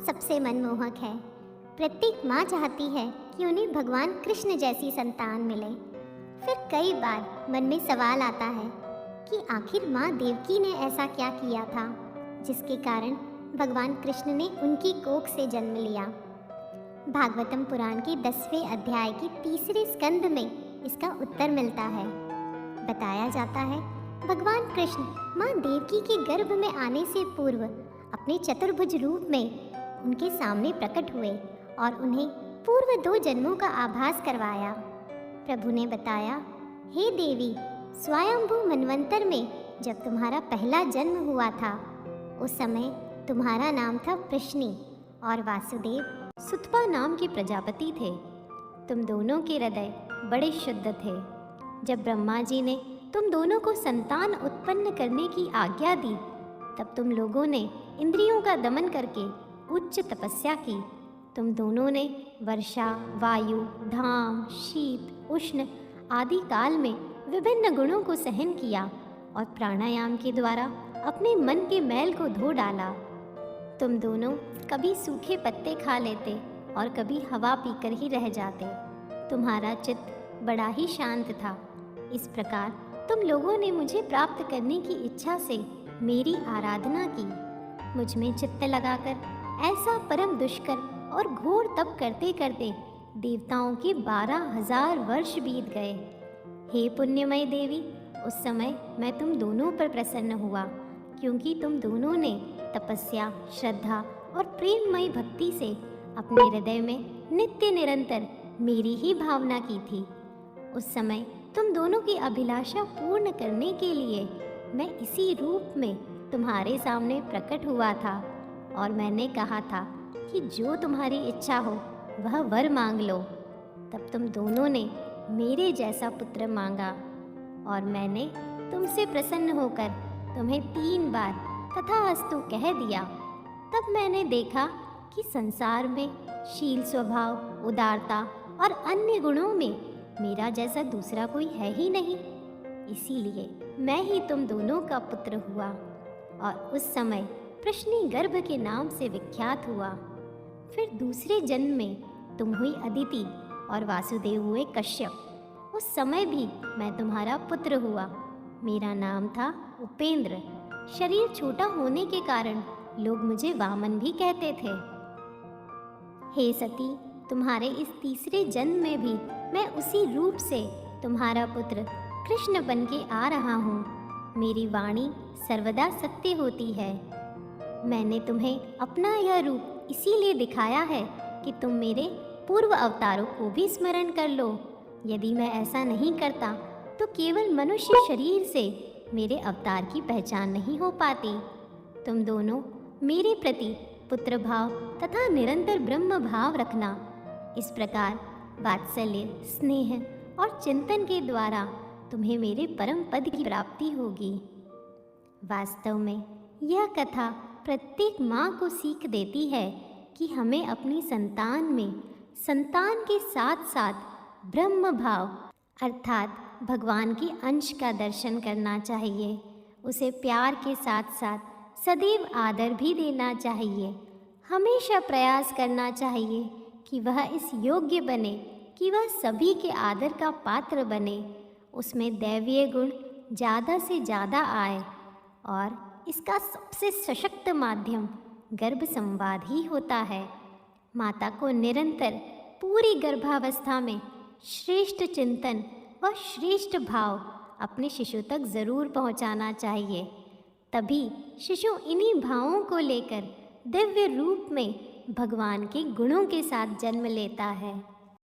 सबसे मनमोहक है। प्रत्येक माँ चाहती है कि उन्हें भगवान कृष्ण जैसी संतान मिले। फिर कई बार मन में सवाल आता है कि आखिर माँ देवकी ने ऐसा क्या किया था जिसके कारण भगवान कृष्ण ने उनकी कोख से जन्म लिया। भागवतम पुराण के 10वें अध्याय के 3 स्कंद में इसका उत्तर मिलता है। बताया जाता है भगवान कृष्ण माँ देवकी के गर्भ में आने से पूर्व अपने चतुर्भुज रूप में उनके सामने प्रकट हुए और उन्हें पूर्व 2 जन्मों का आभास करवाया। प्रभु ने बताया, हे देवी, स्वयंभू मनवंतर में जब तुम्हारा पहला जन्म हुआ था उस समय तुम्हारा नाम था प्रश्नि और वासुदेव सुतपा नाम के प्रजापति थे। तुम दोनों के हृदय बड़े शुद्ध थे। जब ब्रह्मा जी ने तुम दोनों को संतान उत्पन्न करने की आज्ञा दी तब तुम लोगों ने इंद्रियों का दमन करके उच्च तपस्या की। तुम दोनों ने वर्षा, वायु, धाम, शीत, उष्ण आदि काल में विभिन्न गुणों को सहन किया और प्राणायाम के द्वारा अपने मन के मैल को धो डाला। तुम दोनों कभी सूखे पत्ते खा लेते और कभी हवा पीकर ही रह जाते। तुम्हारा चित्त बड़ा ही शांत था। इस प्रकार तुम लोगों ने मुझे प्राप्त करने की इच्छा से मेरी आराधना की। मुझ में चित्त लगाकर ऐसा परम दुष्कर और घोर तप करते करते देवताओं के 12,000 वर्ष बीत गए। हे पुण्यमय देवी, उस समय मैं तुम दोनों पर प्रसन्न हुआ क्योंकि तुम दोनों ने तपस्या, श्रद्धा और प्रेममयी भक्ति से अपने हृदय में नित्य निरंतर मेरी ही भावना की थी। उस समय तुम दोनों की अभिलाषा पूर्ण करने के लिए मैं इसी रूप में तुम्हारे सामने प्रकट हुआ था और मैंने कहा था कि जो तुम्हारी इच्छा हो वह वर मांग लो। तब तुम दोनों ने मेरे जैसा पुत्र मांगा और मैंने तुमसे प्रसन्न होकर तुम्हें 3 बार तथास्तु कह दिया। तब मैंने देखा कि संसार में शील स्वभाव, उदारता और अन्य गुणों में मेरा जैसा दूसरा कोई है ही नहीं। इसीलिए मैं ही तुम दोनों का पुत्र हुआ और उस समय प्रश्नि गर्भ के नाम से विख्यात हुआ। फिर दूसरे जन्म में तुम हुई अदिति और वासुदेव हुए कश्यप। उस समय भी मैं तुम्हारा पुत्र हुआ। मेरा नाम था उपेंद्र। शरीर छोटा होने के कारण लोग मुझे वामन भी कहते थे। हे सती, तुम्हारे इस तीसरे जन्म में भी मैं उसी रूप से तुम्हारा पुत्र कृष्ण बन के आ रहा हूँ। मेरी वाणी सर्वदा सत्य होती है। मैंने तुम्हें अपना यह रूप इसीलिए दिखाया है कि तुम मेरे पूर्व अवतारों को भी स्मरण कर लो। यदि मैं ऐसा नहीं करता तो केवल मनुष्य शरीर से मेरे अवतार की पहचान नहीं हो पाती। तुम दोनों मेरे प्रति पुत्र भाव तथा निरंतर ब्रह्म भाव रखना। इस प्रकार वात्सल्य, स्नेह और चिंतन के द्वारा तुम्हें मेरे परम पद की प्राप्ति होगी। वास्तव में यह कथा प्रत्येक माँ को सीख देती है कि हमें अपनी संतान में संतान के साथ साथ ब्रह्म भाव अर्थात भगवान के अंश का दर्शन करना चाहिए। उसे प्यार के साथ साथ सदैव आदर भी देना चाहिए। हमेशा प्रयास करना चाहिए कि वह इस योग्य बने कि वह सभी के आदर का पात्र बने। उसमें दैवीय गुण ज़्यादा से ज़्यादा आए और इसका सबसे सशक्त माध्यम गर्भ संवाद ही होता है। माता को निरंतर पूरी गर्भावस्था में श्रेष्ठ चिंतन व श्रेष्ठ भाव अपने शिशु तक ज़रूर पहुंचाना चाहिए। तभी शिशु इन्हीं भावों को लेकर दिव्य रूप में भगवान के गुणों के साथ जन्म लेता है।